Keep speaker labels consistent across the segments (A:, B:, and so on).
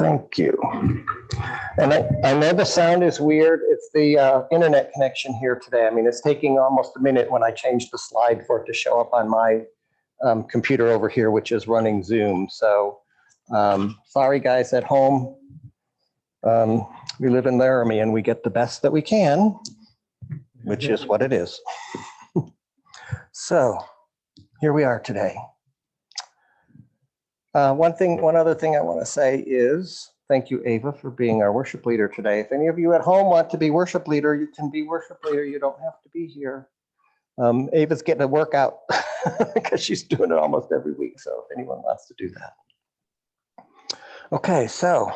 A: Thank you. And I know the sound is weird. It's the internet connection here today. I mean, it's taking almost a minute when I change the slide for it to show up on my computer over here, which is running Zoom. So sorry, guys at home. We live in Laramie and we get the best that we can, which is what it is. So here we are today. One other thing I want to say is thank you, Ava, for being our worship leader today. If any of you at home want to be worship leader, you can be worship leader. You don't have to be here. Ava's getting a workout because she's doing it almost every week. So if anyone wants to do that. Okay, so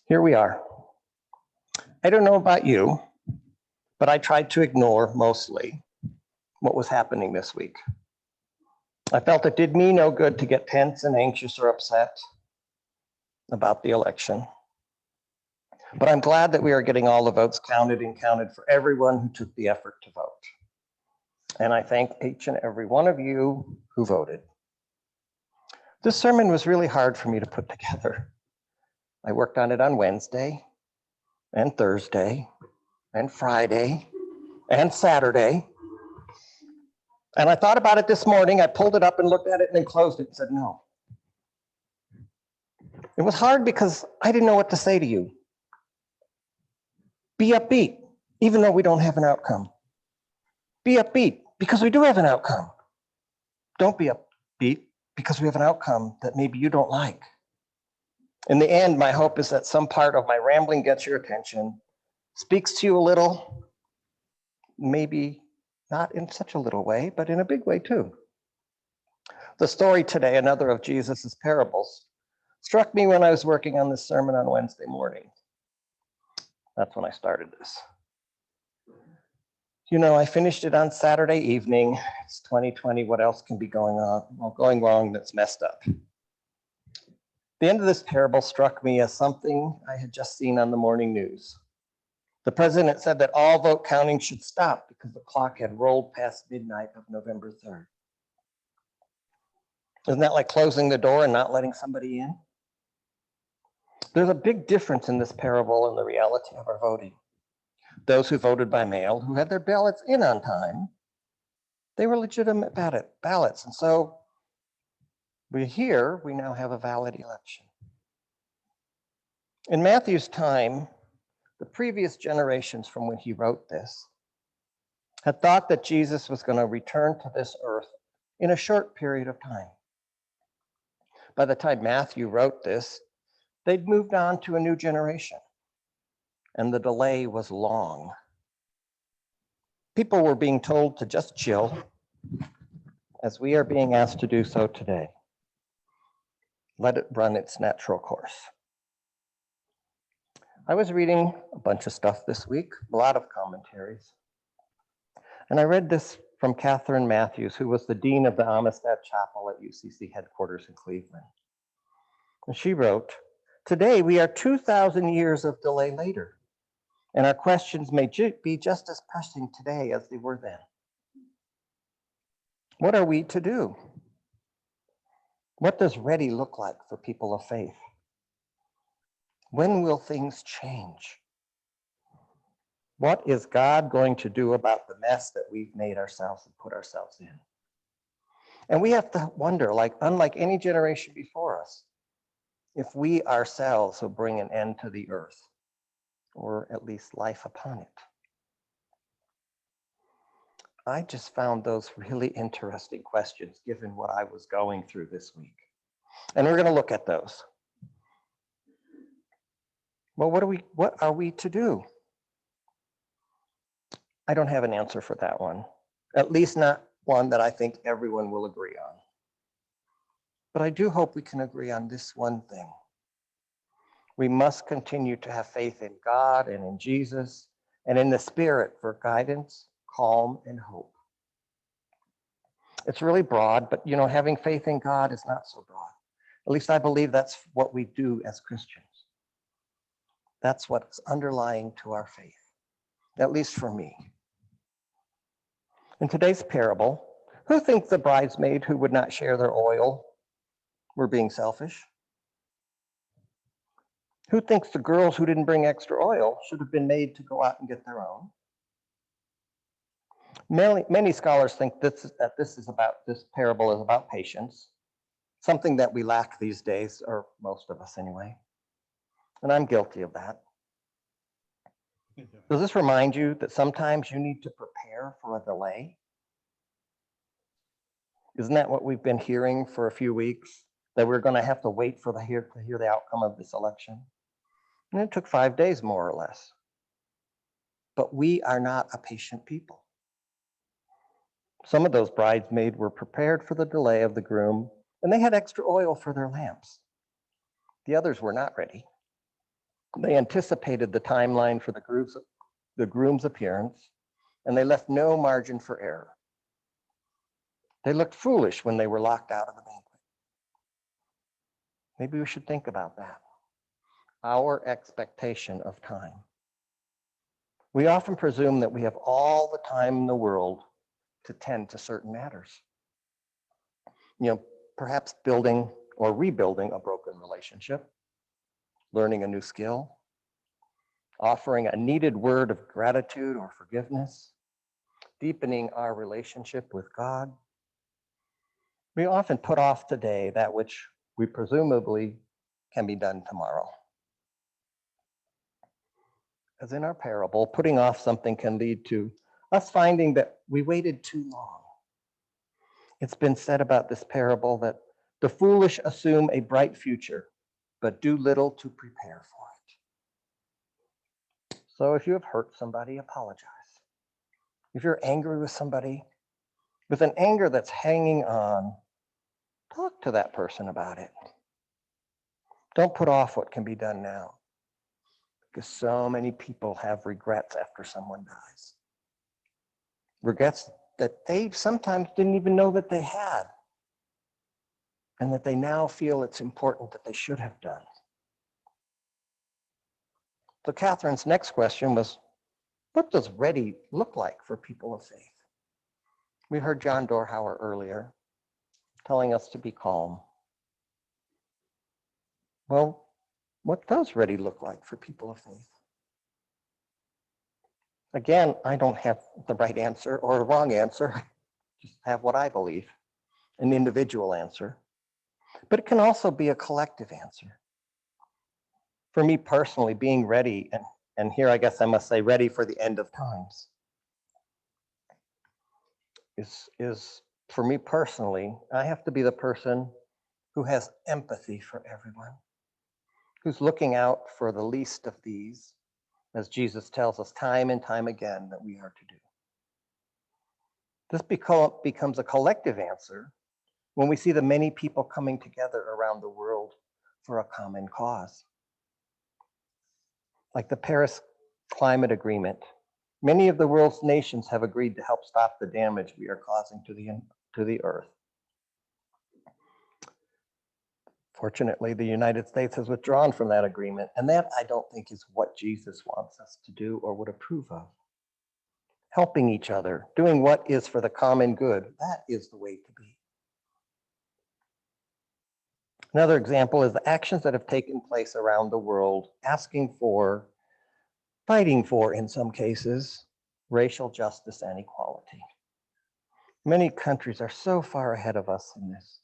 A: here we are. I don't know about you, but I tried to ignore mostly what was happening this week. I felt it did me no good to get tense and anxious or upset about the election. But I'm glad that we are getting all the votes counted and counted for everyone who took the effort to vote. And I thank each and every one of you who voted. This sermon was really hard for me to put together. I worked on it on Wednesday and Thursday and Friday and Saturday. And I thought about it this morning. I pulled it up and looked at it and then closed it and said, no. It was hard because I didn't know what to say to you. Be upbeat, even though we don't have an outcome. Be upbeat because we do have an outcome. Don't be upbeat because we have an outcome that maybe you don't like. In the end, my hope is that some part of my rambling gets your attention, speaks to you a little, maybe not in such a little way, but in a big way too. The story today, another of Jesus's parables, struck me when I was working on this sermon on Wednesday morning. That's when I started this. You know, I finished it on Saturday evening. It's 2020. What else can be going on? Well, going wrong that's messed up. The end of this parable struck me as something I had just seen on the morning news. The president said that all vote counting should stop because the clock had rolled past midnight of November 3rd. Isn't that like closing the door and not letting somebody in? There's a big difference in this parable and the reality of our voting. Those who voted by mail, who had their ballots in on time, they were legitimate ballots. And so we now have a valid election. In Matthew's time, the previous generations from when he wrote this had thought that Jesus was going to return to this earth in a short period of time. By the time Matthew wrote this, they'd moved on to a new generation, and the delay was long. People were being told to just chill, as we are being asked to do so today. Let it run its natural course. I was reading a bunch of stuff this week, a lot of commentaries. And I read this from Catherine Matthews, who was the dean of the Amistad Chapel at UCC headquarters in Cleveland. And she wrote, "Today we are 2,000 years of delay later, and our questions may be just as pressing today as they were then. What are we to do? What does ready look like for people of faith? When will things change? What is God going to do about the mess that we've made ourselves and put ourselves in?" And we have to wonder, unlike any generation before us, if we ourselves will bring an end to the earth, or at least life upon it. I just found those really interesting questions given what I was going through this week. And we're going to look at those. Well, what are we to do? I don't have an answer for that one, at least not one that I think everyone will agree on. But I do hope we can agree on this one thing. We must continue to have faith in God and in Jesus and in the Spirit for guidance, calm, and hope. It's really broad, but having faith in God is not so broad. At least I believe that's what we do as Christians. That's what's underlying to our faith, at least for me. In today's parable, who thinks the bridesmaid who would not share their oil were being selfish? Who thinks the girls who didn't bring extra oil should have been made to go out and get their own? Many scholars think this parable is about patience, something that we lack these days, or most of us anyway. And I'm guilty of that. Does this remind you that sometimes you need to prepare for a delay? Isn't that what we've been hearing for a few weeks? That we're going to have to wait to hear the outcome of this election? And it took 5 days, more or less. But we are not a patient people. Some of those bridesmaids were prepared for the delay of the groom, and they had extra oil for their lamps. The others were not ready. They anticipated the timeline for the groom's appearance, and they left no margin for error. They looked foolish when they were locked out of the banquet. Maybe we should think about that. Our expectation of time. We often presume that we have all the time in the world to tend to certain matters. Perhaps building or rebuilding a broken relationship, learning a new skill, offering a needed word of gratitude or forgiveness, deepening our relationship with God. We often put off today that which we presumably can be done tomorrow. As in our parable, putting off something can lead to us finding that we waited too long. It's been said about this parable that the foolish assume a bright future, but do little to prepare for it. So if you have hurt somebody, apologize. If you're angry with somebody, with an anger that's hanging on, talk to that person about it. Don't put off what can be done now, because so many people have regrets after someone dies. Regrets that they sometimes didn't even know that they had, and that they now feel it's important that they should have done. So Catherine's next question was, what does ready look like for people of faith? We heard John Dorhauer earlier telling us to be calm. Well, what does ready look like for people of faith? Again, I don't have the right answer or the wrong answer. I just have what I believe, an individual answer. But it can also be a collective answer. For me personally, being ready, and here I guess I must say ready for the end of times, is for me personally, I have to be the person who has empathy for everyone, who's looking out for the least of these, as Jesus tells us time and time again that we are to do. This becomes a collective answer when we see the many people coming together around the world for a common cause. Like the Paris Climate Agreement, many of the world's nations have agreed to help stop the damage we are causing to the earth. Fortunately, the United States has withdrawn from that agreement, and that I don't think is what Jesus wants us to do or would approve of. Helping each other, doing what is for the common good, that is the way to be. Another example is the actions that have taken place around the world, fighting for, in some cases, racial justice and equality. Many countries are so far ahead of us in this,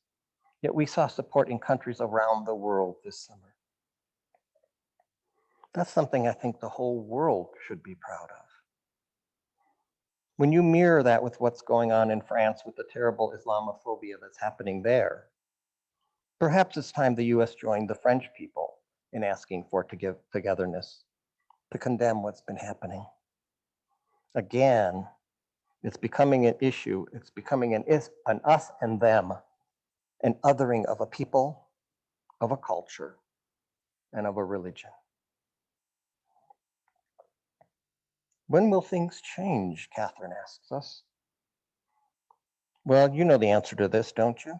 A: yet we saw support in countries around the world this summer. That's something I think the whole world should be proud of. When you mirror that with what's going on in France with the terrible Islamophobia that's happening there, perhaps it's time the US joined the French people in asking for togetherness to condemn what's been happening. Again, it's becoming an issue. It's becoming an us and them, an othering of a people, of a culture, and of a religion. When will things change, Catherine asks us. Well, you know the answer to this, don't you?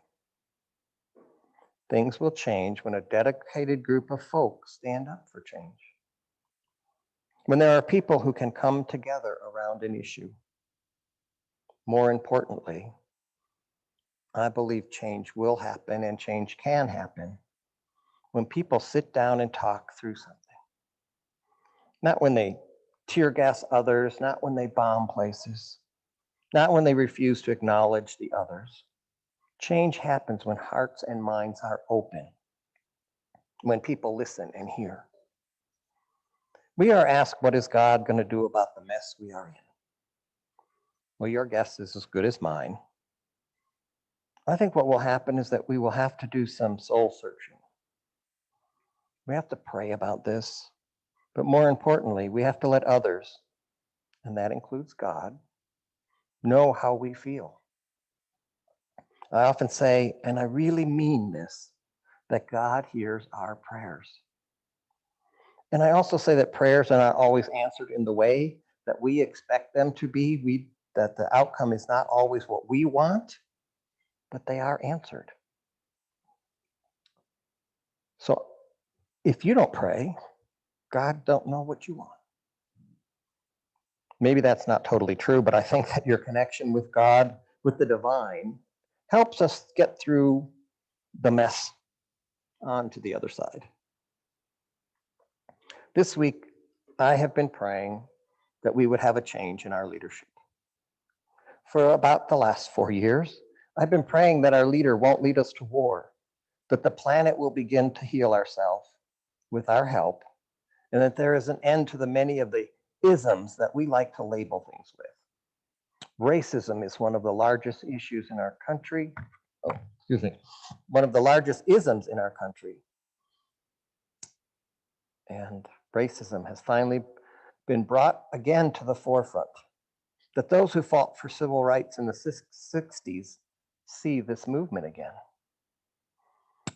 A: Things will change when a dedicated group of folks stand up for change. When there are people who can come together around an issue. More importantly, I believe change will happen and change can happen when people sit down and talk through something. Not when they tear gas others, not when they bomb places, not when they refuse to acknowledge the others. Change happens when hearts and minds are open, when people listen and hear. We are asked, what is God going to do about the mess we are in? Well, your guess is as good as mine. I think what will happen is that we will have to do some soul searching. We have to pray about this, but more importantly, we have to let others, and that includes God, know how we feel. I often say, and I really mean this, that God hears our prayers. And I also say that prayers are not always answered in the way that we expect them to be, that the outcome is not always what we want, but they are answered. So if you don't pray, God don't know what you want. Maybe that's not totally true, but I think that your connection with God, with the divine, helps us get through the mess on to the other side. This week, I have been praying that we would have a change in our leadership. For about the last 4 years, I've been praying that our leader won't lead us to war, that the planet will begin to heal ourselves with our help, and that there is an end to the many of the isms that we like to label things with. Racism is one of the largest issues in our country. One of the largest isms in our country. And racism has finally been brought again to the forefront. That those who fought for civil rights in the 60s see this movement again.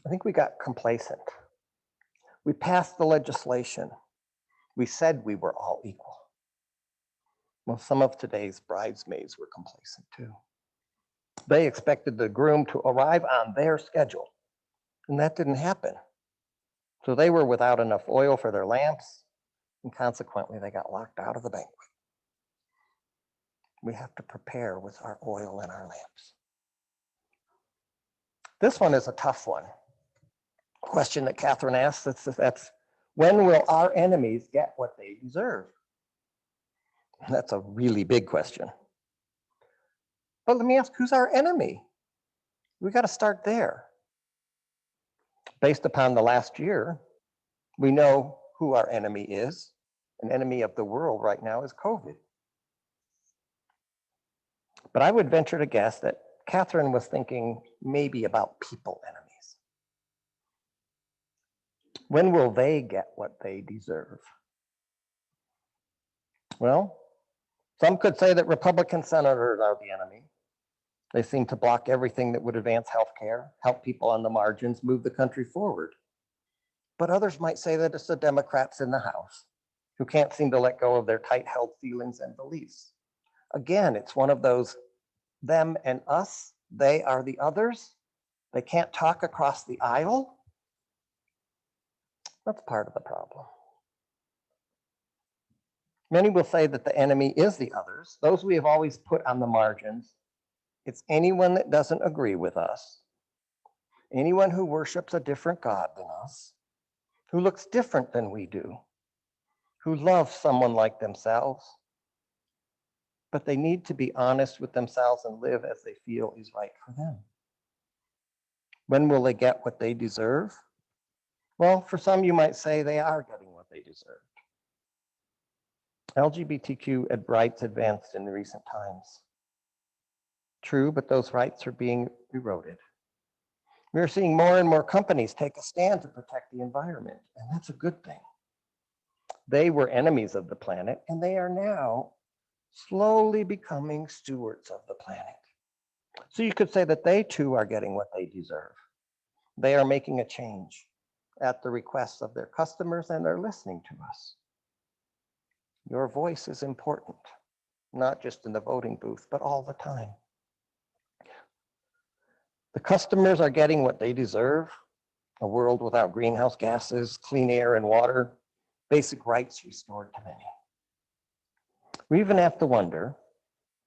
A: I think we got complacent. We passed the legislation. We said we were all equal. Well, some of today's bridesmaids were complacent too. They expected the groom to arrive on their schedule, and that didn't happen. So they were without enough oil for their lamps, and consequently, they got locked out of the banquet. We have to prepare with our oil and our lamps. This one is a tough one. Question that Catherine asked, that's when will our enemies get what they deserve? That's a really big question. But let me ask, who's our enemy? We got to start there. Based upon the last year, we know who our enemy is. An enemy of the world right now is COVID. But I would venture to guess that Catherine was thinking maybe about people enemies. When will they get what they deserve? Well, some could say that Republican senators are the enemy. They seem to block everything that would advance healthcare, help people on the margins, move the country forward. But others might say that it's the Democrats in the House who can't seem to let go of their tight-held feelings and beliefs. Again, it's one of those them and us, they are the others. They can't talk across the aisle. That's part of the problem. Many will say that the enemy is the others, those we have always put on the margins. It's anyone that doesn't agree with us, anyone who worships a different God than us, who looks different than we do, who loves someone like themselves, but they need to be honest with themselves and live as they feel is right for them. When will they get what they deserve? Well, for some, you might say they are getting what they deserve. LGBTQ rights advanced in recent times. True, but those rights are being eroded. We're seeing more and more companies take a stand to protect the environment, and that's a good thing. They were enemies of the planet, and they are now slowly becoming stewards of the planet. So you could say that they too are getting what they deserve. They are making a change at the request of their customers, and they're listening to us. Your voice is important, not just in the voting booth, but all the time. The customers are getting what they deserve, a world without greenhouse gases, clean air and water, basic rights restored to many. We even have to wonder,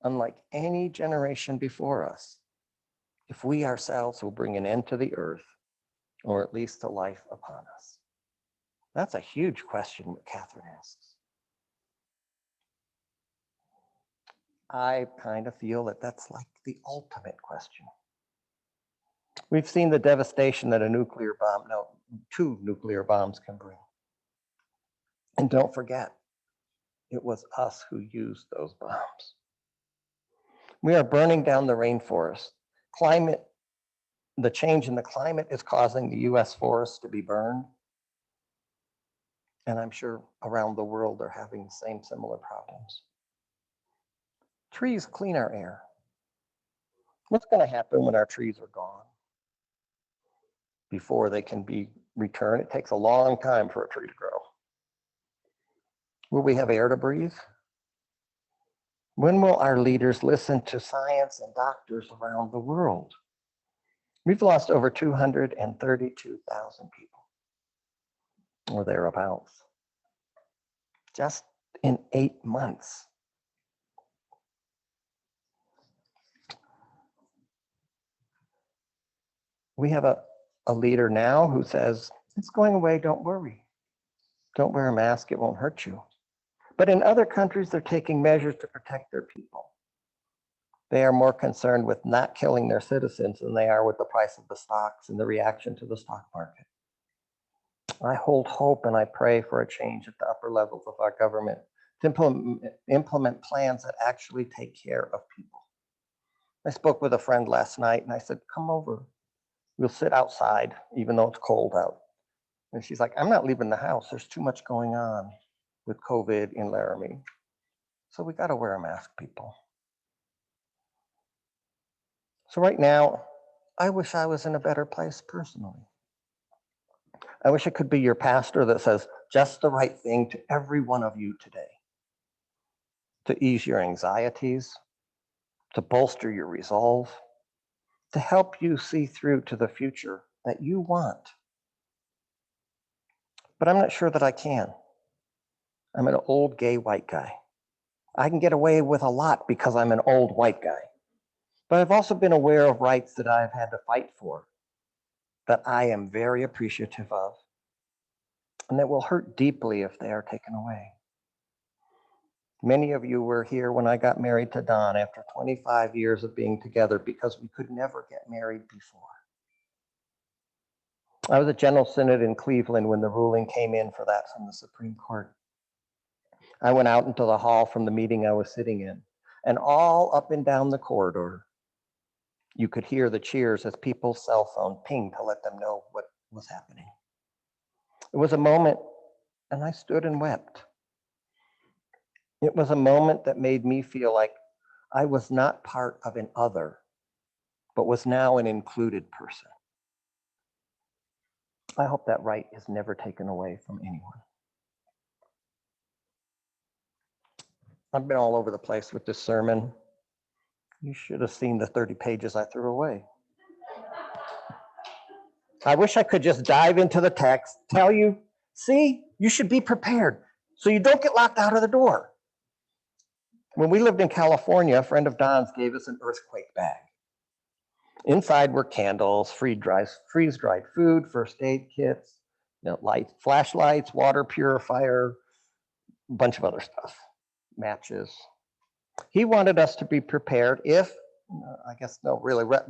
A: unlike any generation before us, if we ourselves will bring an end to the earth or at least a life upon us? That's a huge question that Catherine asks. I kind of feel that that's like the ultimate question. We've seen the devastation that a nuclear bomb, no, 2 nuclear bombs can bring. And don't forget, it was us who used those bombs. We are burning down the rainforest. The change in the climate is causing the US forests to be burned. And I'm sure around the world they're having the same similar problems. Trees clean our air. What's going to happen when our trees are gone? Before they can be returned, it takes a long time for a tree to grow. Will we have air to breathe? When will our leaders listen to science and doctors around the world? We've lost over 232,000 people, or thereabouts, just in 8 months. We have a leader now who says, it's going away, don't worry. Don't wear a mask, it won't hurt you. But in other countries, they're taking measures to protect their people. They are more concerned with not killing their citizens than they are with the price of the stocks and the reaction to the stock market. I hold hope and I pray for a change at the upper levels of our government to implement plans that actually take care of people. I spoke with a friend last night and I said, come over. We'll sit outside, even though it's cold out. And she's like, I'm not leaving the house. There's too much going on with COVID in Laramie. So we got to wear a mask, people. So right now, I wish I was in a better place personally. I wish I could be your pastor that says just the right thing to every one of you today. To ease your anxieties, to bolster your resolve, to help you see through to the future that you want. But I'm not sure that I can. I'm an old gay white guy. I can get away with a lot because I'm an old white guy. But I've also been aware of rights that I've had to fight for, that I am very appreciative of, and that will hurt deeply if they are taken away. Many of you were here when I got married to Don after 25 years of being together because we could never get married before. I was at General Synod in Cleveland when the ruling came in for that from the Supreme Court. I went out into the hall from the meeting I was sitting in, and all up and down the corridor, you could hear the cheers as people's cell phone pinged to let them know what was happening. It was a moment, and I stood and wept. It was a moment that made me feel like I was not part of an other, but was now an included person. I hope that right is never taken away from anyone. I've been all over the place with this sermon. You should have seen the 30 pages I threw away. I wish I could just dive into the text, tell you, see, you should be prepared so you don't get locked out of the door. When we lived in California, a friend of Don's gave us an earthquake bag. Inside were candles, freeze-dried food, first aid kits, lights, flashlights, water purifier, a bunch of other stuff, matches. He wanted us to be prepared if,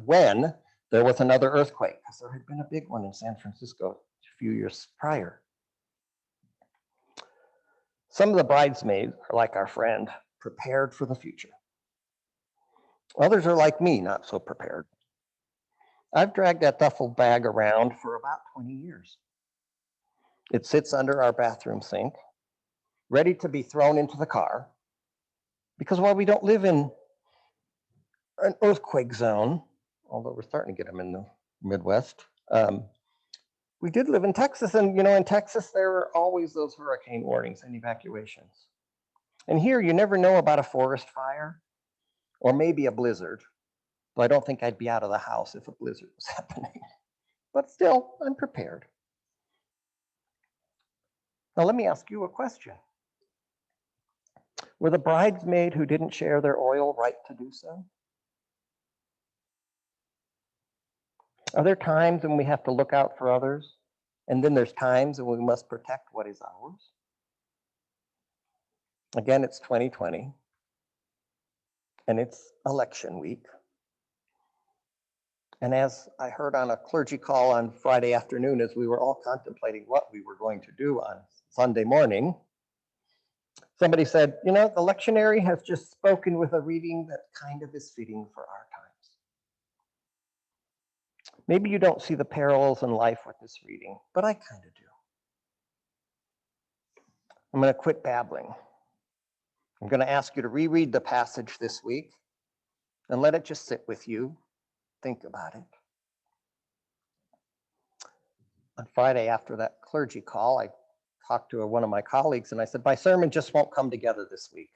A: when there was another earthquake, because there had been a big one in San Francisco a few years prior. Some of the bridesmaids are like our friend, prepared for the future. Others are like me, not so prepared. I've dragged that duffel bag around for about 20 years. It sits under our bathroom sink, ready to be thrown into the car, because while we don't live in an earthquake zone, although we're starting to get them in the Midwest, we did live in Texas, and in Texas, there are always those hurricane warnings and evacuations. And here, you never know about a forest fire or maybe a blizzard. Though I don't think I'd be out of the house if a blizzard was happening. But still, I'm prepared. Now, let me ask you a question. Were the bridesmaid who didn't share their oil right to do so? Are there times when we have to look out for others? And then there's times when we must protect what is ours? Again, it's 2020, and it's election week. And as I heard on a clergy call on Friday afternoon, as we were all contemplating what we were going to do on Sunday morning, somebody said, you know, the lectionary has just spoken with a reading that kind of is fitting for our times. Maybe you don't see the parallels in life with this reading, but I kind of do. I'm going to quit babbling. I'm going to ask you to reread the passage this week and let it just sit with you. Think about it. On Friday after that clergy call, I talked to one of my colleagues and I said, my sermon just won't come together this week.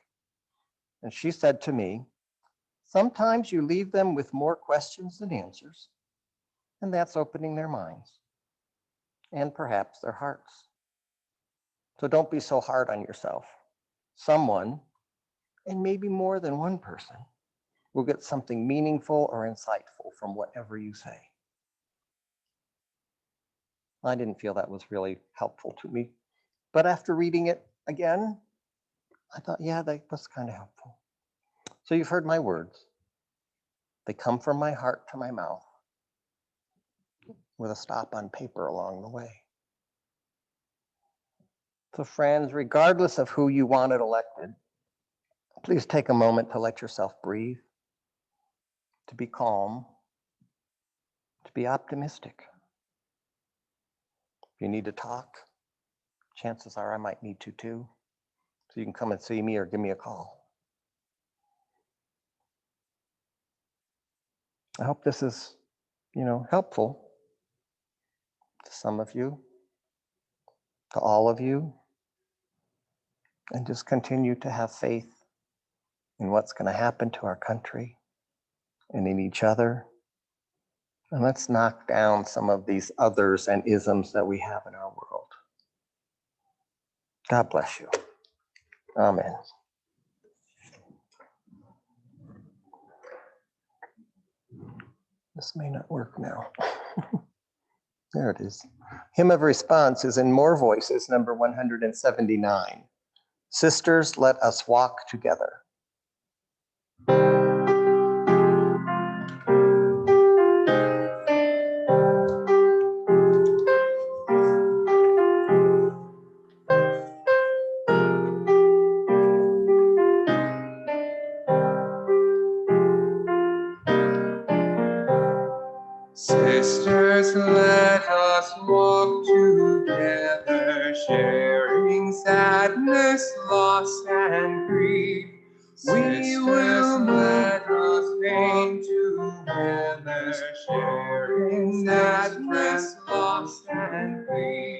A: And she said to me, sometimes you leave them with more questions than answers, and that's opening their minds and perhaps their hearts. So don't be so hard on yourself. Someone, and maybe more than one person, will get something meaningful or insightful from whatever you say. I didn't feel that was really helpful to me. But after reading it again, I thought, yeah, that was kind of helpful. So you've heard my words. They come from my heart to my mouth with a stop on paper along the way. So friends, regardless of who you wanted elected, please take a moment to let yourself breathe, to be calm, to be optimistic. If you need to talk, chances are I might need to too. So you can come and see me or give me a call. I hope this is, helpful to some of you, to all of you, and just continue to have faith in what's going to happen to our country and in each other. And let's knock down some of these others and isms that we have in our world. God bless you. Amen. This may not work now. There it is. Hymn of Response is in More Voices, number 179. Sisters, let us walk together.
B: Sisters, let us walk together, sharing sadness, loss, and grief. We will let us pain together, sharing sadness, loss, and grief.